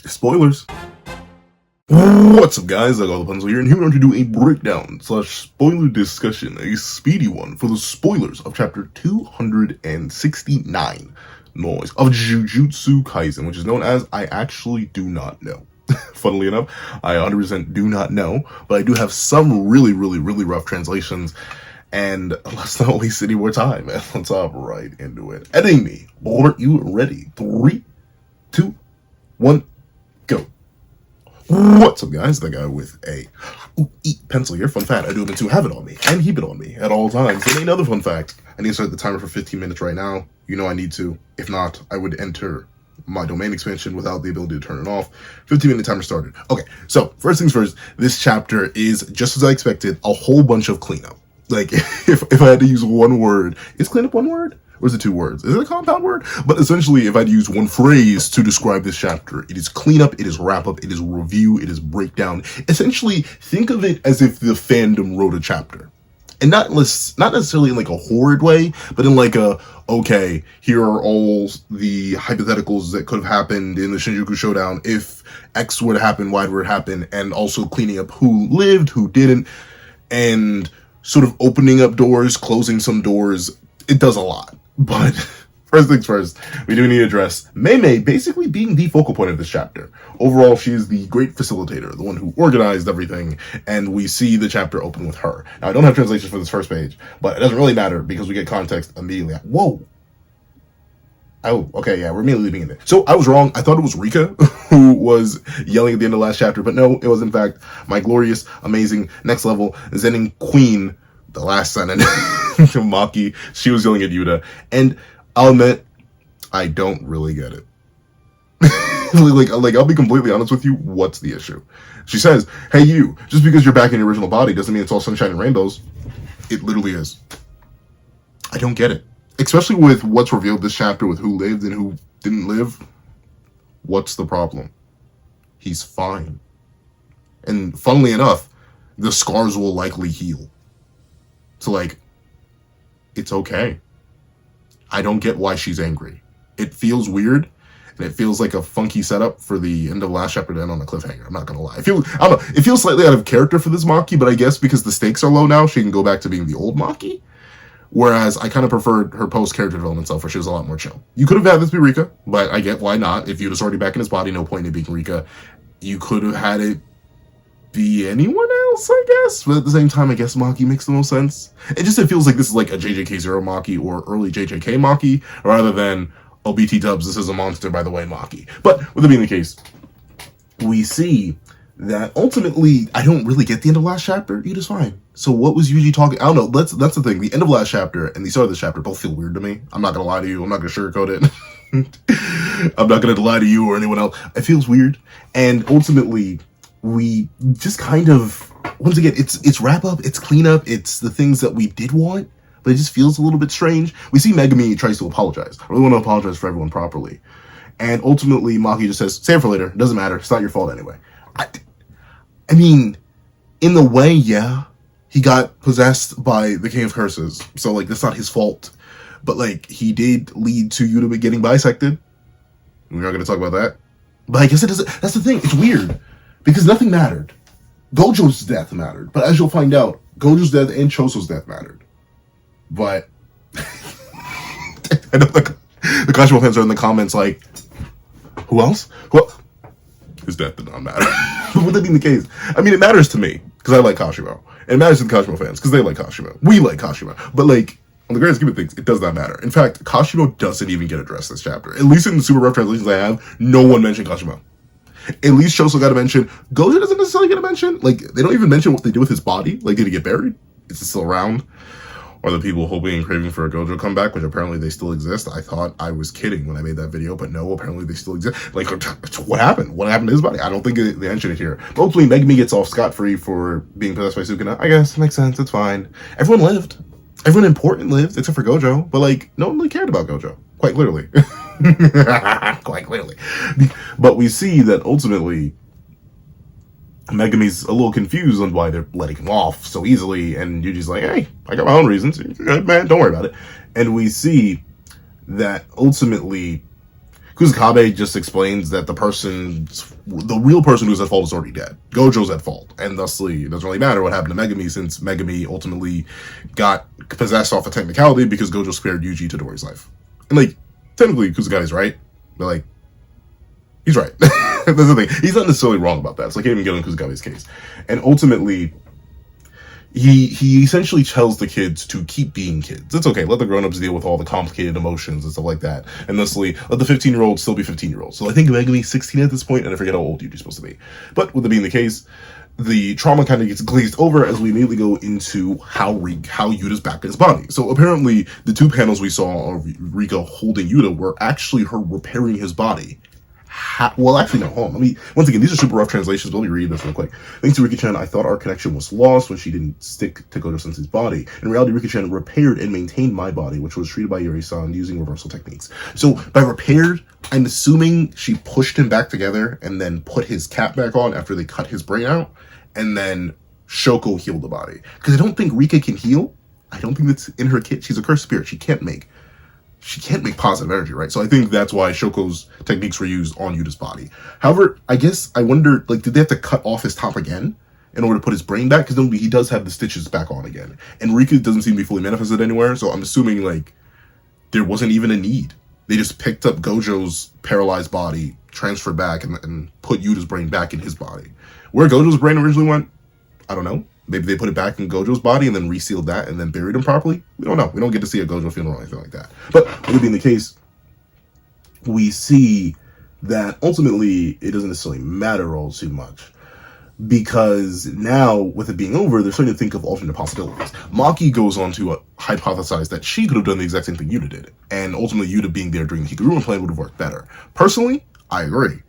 Spoilers. What's up, guys? I got the pencil here, and here we're going to do a breakdown / spoiler discussion, a speedy one for the spoilers of chapter 269, noise, of Jujutsu Kaisen, which is known as I Actually Do Not Know. Funnily enough, I 100% do not know, but I do have some really rough translations, and let's not waste any more time, man. Let's hop right into it. Editing me, are you ready? 3, 2, 1, go. What's up, guys? The guy with a pencil here. Fun fact, I do have to have it on me and keep it on me at all times. And another fun fact, I need to start the timer for 15 minutes right now. You know I need to. If not, I would enter my domain expansion without the ability to turn it off. 15-minute timer started. Okay, so first things first, this chapter is, just as I expected, a whole bunch of cleanup. Like, if I had to use one word, is cleanup one word? Or is it 2 words? Is it a compound word? But essentially, if I had to use one phrase to describe this chapter, it is cleanup, it is wrap up, it is review, it is breakdown. Essentially, think of it as if the fandom wrote a chapter. And not necessarily in like a horrid way, but in like a, okay, here are all the hypotheticals that could have happened in the Shinjuku Showdown if X would happen, Y would happen, and also cleaning up who lived, who didn't, and sort of opening up doors, closing some doors. It does a lot. But first things first, we do need to address Mei basically being the focal point of this chapter. Overall, she is the great facilitator, the one who organized everything, and we see the chapter open with her. Now, I don't have translations for this first page, but it doesn't really matter because we get context immediately. Whoa! Oh, okay, yeah, we're immediately being in it. So I was wrong. I thought it was Rika who was yelling at the end of the last chapter, but no, it was in fact my glorious, amazing, next level, Zenin Queen, the last Zenin, Maki. She was yelling at Yuta, and I'll admit, I don't really get it. like I'll be completely honest with you. What's the issue? She says, "Hey, you. Just because you're back in your original body doesn't mean it's all sunshine and rainbows." It literally is. I don't get it, especially with what's revealed this chapter with who lived and who didn't live. What's the problem? He's fine, and funnily enough, the scars will likely heal. So, like, it's okay. I don't get why she's angry. It feels weird, and it feels like a funky setup for the end of last chapter to end on a cliffhanger. I'm not gonna lie. I don't know. It feels slightly out of character for this Maki, but I guess because the stakes are low now, she can go back to being the old Maki. Whereas I kind of preferred her post-character development self, where she was a lot more chill. You could have had this be Rika, but I get why not. If Yuta's already back in his body, no point in being Rika. You could have had it be anyone else, I guess, but at the same time, I guess Maki makes the most sense. It feels like this is like a JJK0 Maki or early JJK Maki, rather than, oh, BT dubs, this is a monster, by the way, Maki. But with it being the case, we see that ultimately, I don't really get the end of last chapter. Yuta's fine. So what was Yuji talking? I don't know. That's the thing. The end of last chapter and the start of this chapter both feel weird to me. I'm not gonna lie to you. I'm not gonna sugarcoat it. I'm not gonna lie to you or anyone else. It feels weird, and ultimately, we just kind of, once again, it's wrap up, it's cleanup, it's the things that we did want, but it just feels a little bit strange. We see Megumi tries to apologize. I really want to apologize for everyone properly. And ultimately, Maki just says, save it for later. It doesn't matter. It's not your fault anyway. I mean, in the way, yeah, he got possessed by the King of Curses. So, like, that's not his fault. But, like, he did lead to Yuta getting bisected. We're not going to talk about that. But I guess it doesn't. That's the thing. It's weird. Because nothing mattered. Gojo's death mattered. But as you'll find out, Gojo's death and Choso's death mattered. But I know the Kashimo fans are in the comments like, who else? Well, his death did not matter. Would that being the case? I mean, it matters to me, because I like Kashimo. And it matters to the Kashimo fans, because they like Kashimo. We like Kashimo. But, like, on the grand scheme of things, it does not matter. In fact, Kashimo doesn't even get addressed this chapter. At least in the super rough translations I have, no one mentioned Kashimo. At least Choso got a mention. Gojo doesn't necessarily get a mention. Like, they don't even mention what they do with his body. Like, did he get buried? Is it still around? Or the people hoping and craving for a Gojo comeback, which apparently they still exist. I thought I was kidding when I made that video, but no, apparently they still exist. Like, what happened? What happened to his body? I don't think they mentioned it here. But hopefully Megumi gets off scot-free for being possessed by Sukuna. I guess, it makes sense, it's fine. Everyone lived. Everyone important lived, except for Gojo. But, like, no one really cared about Gojo. Quite clearly. Quite clearly. But we see that ultimately Megumi's a little confused on why they're letting him off so easily, and Yuji's like, hey, I got my own reasons, man, don't worry about it. And we see that ultimately Kusakabe just explains that the real person who's at fault is already dead. Gojo's at fault, and thusly it doesn't really matter what happened to Megumi, since Megumi ultimately got possessed off a technicality because Gojo spared Yuji Todori's life. And like, technically Kusakabe's right, but like, he's right. That's the thing. He's not necessarily wrong about that, so I can't even get on Kusakabe's case. And ultimately, he essentially tells the kids to keep being kids. It's okay. Let the grown-ups deal with all the complicated emotions and stuff like that. And thusly, let the 15-year-olds still be 15-years-olds. So I think Megumi's 16 at this point, and I forget how old Yuji's supposed to be. But with it being the case, the trauma kind of gets glazed over as we immediately go into how Yuta's back in his body. So apparently, the 2 panels we saw of Rika holding Yuta were actually her repairing his body. Well, actually, no, hold on. Once again, these are super rough translations, but let me read this real quick. Thanks to Rika-chan, I thought our connection was lost when she didn't stick to Gojo-sensei's body. In reality, Rika-chan repaired and maintained my body, which was treated by Yuri-san using reversal techniques. So, by repaired, I'm assuming she pushed him back together and then put his cap back on after they cut his brain out, and then Shoko healed the body. Because I don't think Rika can heal. I don't think that's in her kit. She's a cursed spirit. She can't make positive energy, right? So I think that's why Shoko's techniques were used on Yuta's body. However, I wonder, like, did they have to cut off his top again in order to put his brain back? Because then he does have the stitches back on again. And Rika doesn't seem to be fully manifested anywhere, so I'm assuming, like, there wasn't even a need. They just picked up Gojo's paralyzed body, transferred back, and put Yuta's brain back in his body. Where Gojo's brain originally went, I don't know. Maybe they put it back in Gojo's body and then resealed that and then buried him properly. We don't know. We don't get to see a Gojo funeral or anything like that. But with it being the case, we see that ultimately it doesn't necessarily matter all too much. Because now, with it being over, they're starting to think of alternate possibilities. Maki goes on to hypothesize that she could have done the exact same thing Yuta did. And ultimately, Yuta being there during the Higuruma plan would have worked better. Personally, I agree.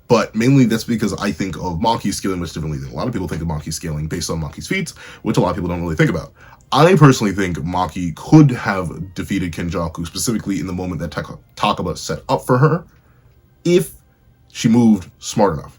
But mainly that's because I think of Maki's scaling much differently than a lot of people think of Maki's scaling based on Maki's feats, which a lot of people don't really think about. I personally think Maki could have defeated Kenjaku, specifically in the moment that Takaba set up for her, if she moved smart enough.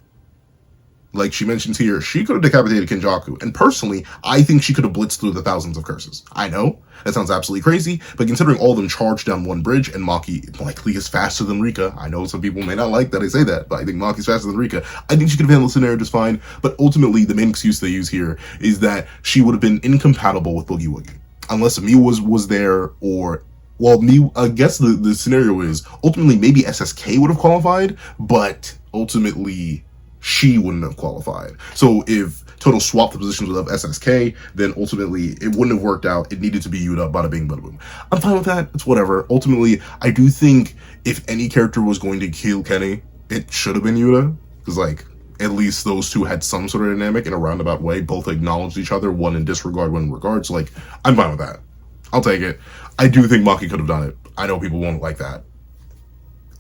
Like she mentions here, she could have decapitated Kenjaku, and personally, I think she could have blitzed through the thousands of curses. I know, that sounds absolutely crazy, but considering all of them charged down one bridge, and Maki likely is faster than Rika, I know some people may not like that I say that, but I think Maki's faster than Rika, I think she could have handled the scenario just fine, but ultimately, the main excuse they use here is that she would have been incompatible with Boogie Woogie. Unless Mew was there, or... Well, Mew, I guess the scenario is, ultimately, maybe SSK would have qualified, but ultimately... she wouldn't have qualified. So if Total swapped the positions with SSK, then ultimately it wouldn't have worked out. It needed to be Yuta, bada bing, bada boom. I'm fine with that. It's whatever. Ultimately, I do think if any character was going to kill Kenny, it should have been Yuta. Because, like, at least those two had some sort of dynamic in a roundabout way. Both acknowledged each other, one in disregard, one in regard. So, like, I'm fine with that. I'll take it. I do think Maki could have done it. I know people won't like that.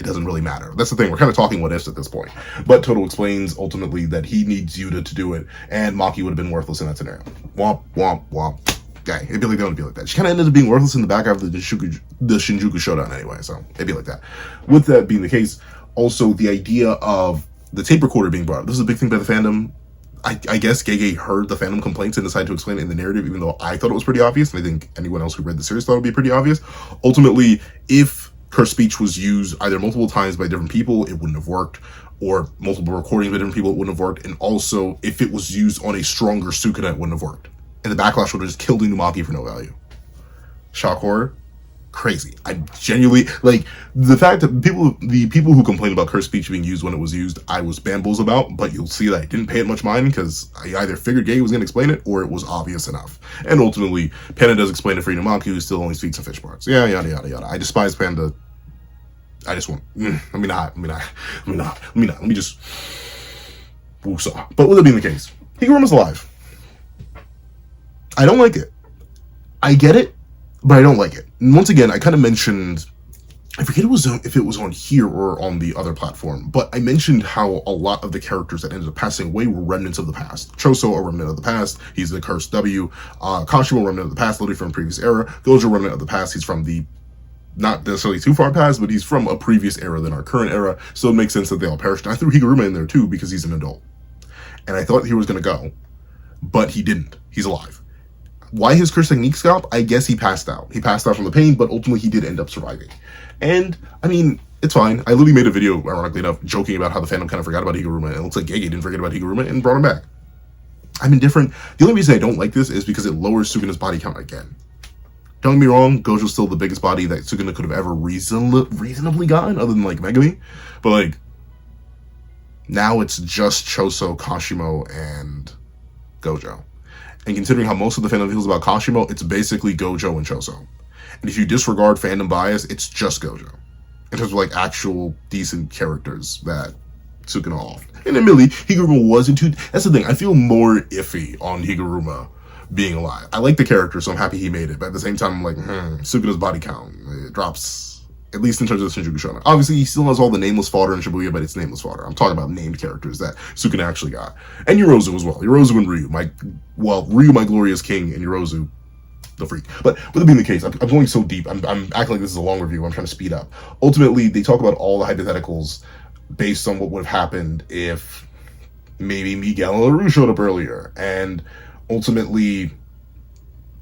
It doesn't really matter. That's the thing. We're kind of talking what ifs at this point. But Total explains ultimately that he needs Yuta to do it, and Maki would have been worthless in that scenario. Womp, womp, womp. Okay, it'd be like that, would be like that. She kind of ended up being worthless in the back after the Shinjuku Showdown anyway, so it'd be like that. With that being the case, also the idea of the tape recorder being brought up. This is a big thing by the fandom. I guess Gege heard the fandom complaints and decided to explain it in the narrative, even though I thought it was pretty obvious, and I think anyone else who read the series thought it would be pretty obvious. Ultimately, if her speech was used either multiple times by different people, it wouldn't have worked, or multiple recordings by different people, it wouldn't have worked, and also, if it was used on a stronger Sukuna, it wouldn't have worked. And the backlash would have just killed Inumaki for no value. Shock horror? Crazy. I genuinely, like, the fact that the people who complained about her speech being used when it was used, I was bamboozled about, but you'll see that I didn't pay it much mind, because I either figured Gege was going to explain it, or it was obvious enough. And ultimately, Panda does explain it for Inumaki, who still only speaks in fish parts. Yeah, yada, yada, yada. I despise Panda. I just want, let me just woosah. But with it being the case, Higuruma's alive. I don't like it. I get it, but I don't like it. And once again, I kind of mentioned, I forget if it was on here or on the other platform, but I mentioned how a lot of the characters that ended up passing away were remnants of the past. Choso, a remnant of the past. He's the cursed W. Kashimo, a remnant of the past, literally from a previous era. Gojo, a remnant of the past. He's from the not necessarily too far past, but he's from a previous era than our current era, so it makes sense that they all perished. And I threw Higuruma in there too, because he's an adult. And I thought he was going to go, but he didn't. He's alive. Why his curse technique stopped? I guess he passed out. He passed out from the pain, but ultimately he did end up surviving. And, I mean, It's fine. I literally made a video, ironically enough, joking about how the fandom kind of forgot about Higuruma, and it looks like Gege didn't forget about Higuruma and brought him back. I'm indifferent. The only reason I don't like this is because it lowers Sukuna's body count again. Don't get me wrong, Gojo's still the biggest body that Sukuna could have ever reasonably gotten, other than, like, Megumi. But, like, now it's just Choso, Kashimo, and Gojo. And considering how most of the fandom feels about Kashimo, it's basically Gojo and Choso. And if you disregard fandom bias, it's just Gojo. In terms of, like, actual decent characters that Sukuna off. And admittedly, Higuruma wasn't too... That's the thing, I feel more iffy on Higuruma being alive. I like the character, so I'm happy he made it. But at the same time, I'm like, Sukuna's body count, it drops, at least in terms of the Shinjuku Shonen. Obviously, he still has all the nameless fodder in Shibuya, but it's nameless fodder. I'm talking about named characters that Sukuna actually got. And Yorozu as well. Yorozu and Ryu. Ryu, my glorious king, and Yorozu, the freak. But with it being the case, I'm going so deep. I'm acting like this is a long review. I'm trying to speed up. Ultimately, they talk about all the hypotheticals based on what would have happened if maybe Miguel and LaRue showed up earlier. And ultimately,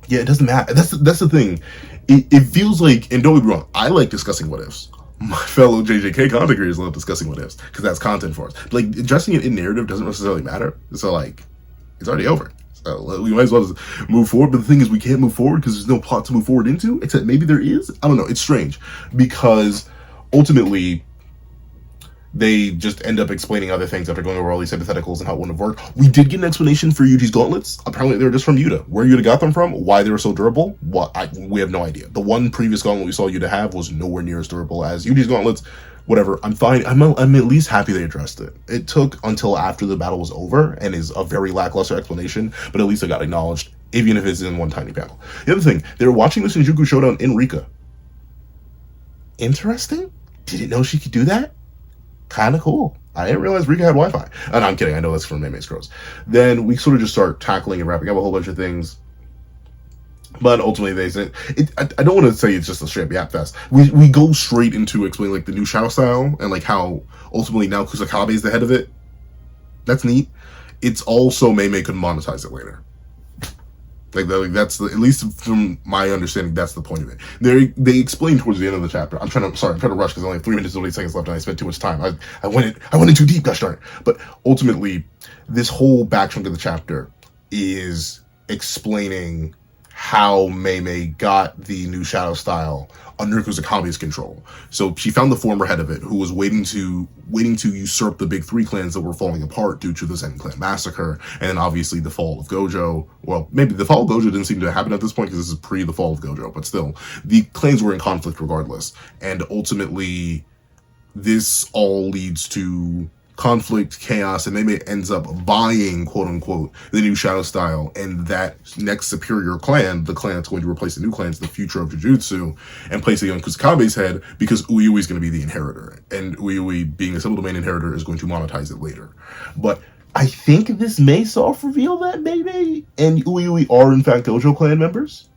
yeah, it doesn't matter. That's the thing. It feels like, and don't get me wrong, I like discussing what ifs. My fellow JJK content creators love discussing what ifs because that's content for us. But, like, addressing it in narrative doesn't necessarily matter. So, like, it's already over. So we might as well just move forward. But the thing is, we can't move forward because there's no plot to move forward into, except maybe there is. I don't know. It's strange because ultimately they just end up explaining other things after going over all these hypotheticals and how it wouldn't have worked. We did get an explanation for Yuji's gauntlets. Apparently they were just from Yuta. Where Yuta got them from, why they were so durable, we have no idea. The one previous gauntlet we saw Yuta have was nowhere near as durable as Yuji's gauntlets. Whatever, I'm fine. I'm at least happy they addressed it. It took until after the battle was over and is a very lackluster explanation, but at least it got acknowledged, even if it's in one tiny panel. The other thing, they were watching the Shinjuku Showdown in Rika. Interesting? Didn't know she could do that? Kind of cool. I didn't realize Rika had Wi-Fi. And I'm kidding, I know that's from Mei Scrolls. Then we sort of just start tackling and wrapping up a whole bunch of things. But ultimately, they said, I don't want to say it's just a straight up yap fest. We go straight into explaining, like, the new shadow style and, like, how ultimately now Kusakabe is the head of it. That's neat. It's also Mei could monetize it later. Like that's the, at least from my understanding, that's the point of it. They explain towards the end of the chapter. I'm trying to rush because I only have 3 minutes and 20 seconds left and I spent too much time. I went in too deep, gosh darn it. But ultimately, this whole back chunk of the chapter is explaining how Mei got the new shadow style under Kusakabe's control. So she found the former head of it, who was waiting to usurp the big 3 clans that were falling apart due to the Zen clan massacre, and then obviously the fall of Gojo. Well, maybe the fall of Gojo didn't seem to happen at this point because this is pre the fall of Gojo, but still, the clans were in conflict regardless. And ultimately, this all leads to conflict, chaos, and Mei ends up buying, quote unquote, the new shadow style, and that next superior clan, the clan that's going to replace the new clans, the future of Jujutsu, and place it on Kusakabe's head, because Uyui is going to be the inheritor, and Uyui, being a simple domain inheritor, is going to monetize it later. But I think this may soft reveal that Mei and Uyui are in fact Gojo clan members.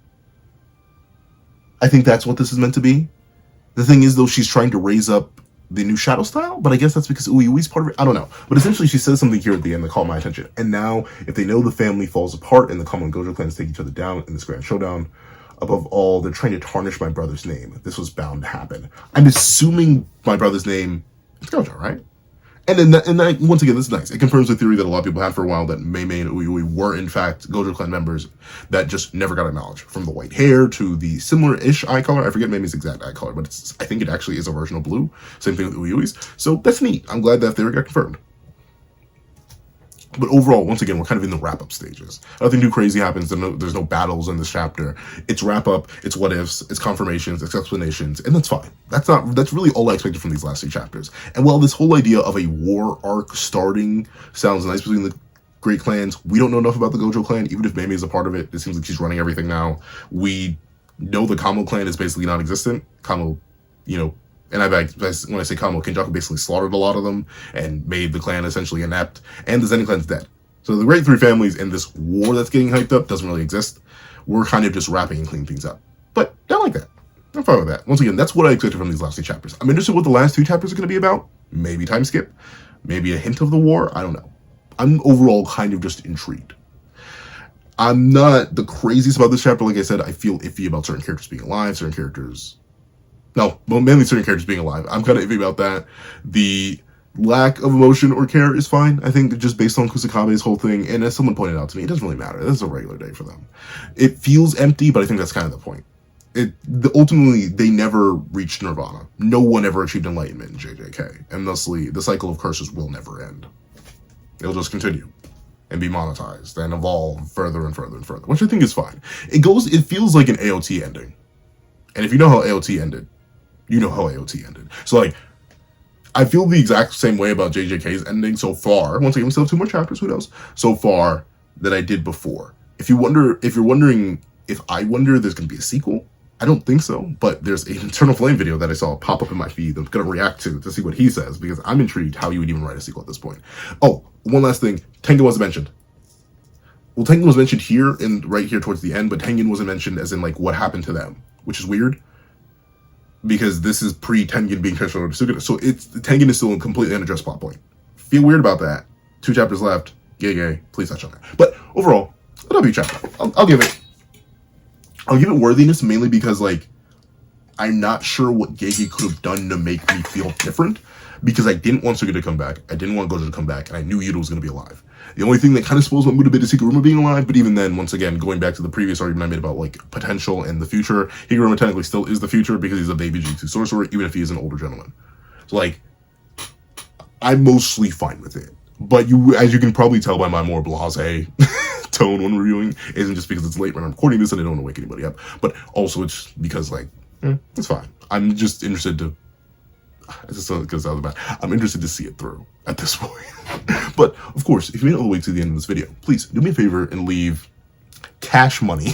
I think that's what this is meant to be. The thing is, though, she's trying to raise up the new shadow style, but I guess that's because Uyui's part of it. I don't know. But essentially, she says something here at the end that caught my attention. And now, if they know the family falls apart and the common Gojo clans take each other down in this grand showdown, above all, they're trying to tarnish my brother's name. This was bound to happen. I'm assuming my brother's name is Gojo, right? And then once again, this is nice. It confirms the theory that a lot of people had for a while that Mei and Uyui were in fact Gojo clan members that just never got acknowledged. From the white hair to the similar-ish eye color. I forget Mei's exact eye color, but I think it actually is a version of blue. Same thing with Uyui's. So that's neat. I'm glad that theory got confirmed. But overall, once again, we're kind of in the wrap-up stages. Nothing too crazy happens. There's no battles in this chapter. It's wrap-up, it's what-ifs, it's confirmations, it's explanations, and that's fine. That's really all I expected from these last 2 chapters. And while this whole idea of a war arc starting sounds nice between the great clans, we don't know enough about the Gojo clan, even if Mei is a part of it. It seems like she's running everything now. We know the Kamo clan is basically non-existent. Kamo, and when I say Kamo, Kenjaku basically slaughtered a lot of them and made the clan essentially inept, and the Zenin clan's dead. So the great 3 families in this war that's getting hyped up doesn't really exist. We're kind of just wrapping and cleaning things up. But I like that. I'm fine with that. Once again, that's what I expected from these last 2 chapters. I'm interested what the last 2 chapters are going to be about. Maybe time skip. Maybe a hint of the war. I don't know. I'm overall kind of just intrigued. I'm not the craziest about this chapter. Like I said, I feel iffy about certain characters being alive, certain characters No, well, mainly certain characters being alive. I'm kind of iffy about that. The lack of emotion or care is fine. I think just based on Kusakabe's whole thing, and as someone pointed out to me, it doesn't really matter. This is a regular day for them. It feels empty, but I think that's kind of the point. Ultimately, they never reached nirvana. No one ever achieved enlightenment in JJK, and thusly, the cycle of curses will never end. It'll just continue and be monetized and evolve further and further and further, which I think is fine. It feels like an AOT ending. And if you know how AOT ended, you know how AOT ended. So, like, I feel the exact same way about JJK's ending so far. Once again, we still have 2 more chapters, who knows? So far, that I did before. If you're wondering if I wonder there's going to be a sequel, I don't think so, but there's an Eternal Flame video that I saw pop up in my feed I'm going to react to see what he says, because I'm intrigued how you would even write a sequel at this point. Oh, one last thing. Tengen wasn't mentioned. Well, Tengen was mentioned here, and right here towards the end, but Tengen wasn't mentioned as in, like, what happened to them, which is weird, because this is pre-Tengen being transferred over to Sugata, so Tengen is still a completely unaddressed plot point. Feel weird about that. 2 chapters left. Yay. Please touch on that. But overall, a W chapter. I'll give it worthiness, mainly because, like, I'm not sure what Gege could have done to make me feel different, because I didn't want Sugata to come back, I didn't want Gojo to come back, and I knew Yuta was going to be alive. The only thing that kind of spoils my mood a bit is Higuruma being alive, but even then, once again, going back to the previous argument I made about, like, potential and the future, Higuruma technically still is the future because he's a baby Jujutsu sorcerer, even if he is an older gentleman. So, like, I'm mostly fine with it. But as you can probably tell by my more blasé tone when reviewing, isn't just because it's late when I'm recording this and I don't want to wake anybody up, but also it's because, like, it's fine. I'm just interested to, I'm interested to see it through at this point. But, of course, if you made it all the way to the end of this video, please do me a favor and leave cash money.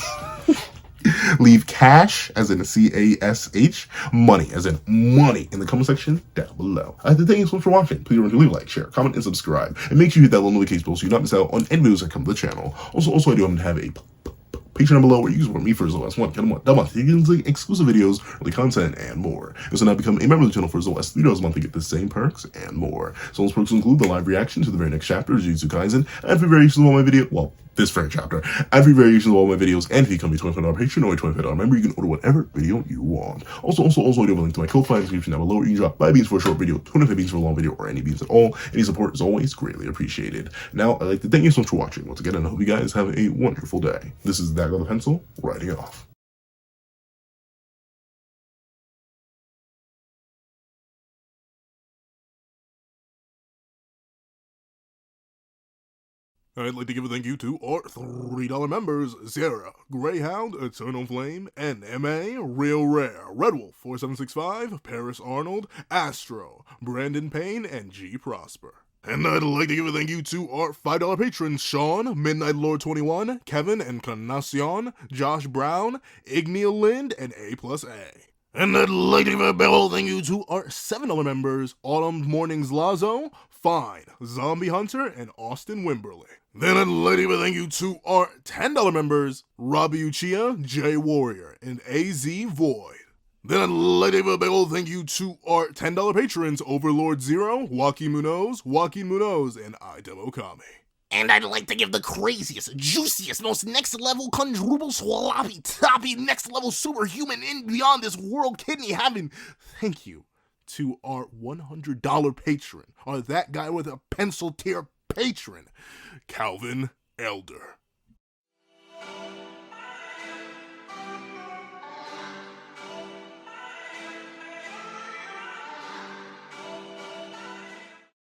Leave cash, as in C-A-S-H, money, as in money, in the comment section down below. Thank you so much for watching. Please remember to leave a like, share, comment, and subscribe. And make sure you hit that little notification bell so you don't miss out on any videos that come to the channel. Also, I do have a Patreon down below where you can support me for as low as $1 exclusive videos, early content, and more. You also now become a member of the channel for as low as $3 a month to get the same perks and more. So those perks include the live reaction to the very next chapter of Jujutsu Kaisen, every variation of all my video, well, this very chapter, every variation of all my videos, and if you become a $25 patron or a $25 member, you can order whatever video you want. Also, I do have a link to my Ko-Fi description down below where you can drop 5 beans for a short video, 25 beans for a long video, or any beans at all. Any support is always greatly appreciated. Now, I'd like to thank you so much for watching once again, and I hope you guys have a wonderful day. This is That Guy with a Pencil, writing off. I'd like to give a thank you to our $3 members: Sierra, Greyhound, Eternal Flame, NMA, Real Rare, Red Wolf 4765, Paris Arnold, Astro, Brandon Payne, and G Prosper. And I'd like to give a thank you to our $5 patrons: Sean, Midnight Lord 21, Kevin, Encarnacion, Josh Brown, Igneal Lind, and A+A. And I'd like to give a big ol' thank you to our $7 members: Autumn Mornings Lazo, Fine, Zombie Hunter, and Austin Wimberly. Then I'd like to give a thank you to our $10 members: Robbie Uchiha, Jay Warrior, and AZ Void. Then I'd like to give a big ol' thank you to our $10 patrons: Overlord Zero, Joaquin Munoz, and Idem Okami. And I'd like to give the craziest, juiciest, most next-level, quadruple, sloppy, toppy, next-level, superhuman, in beyond this world, kidney heaven thank you to our $100 patron, or That Guy with a Pencil tier patron, Calvin Elder.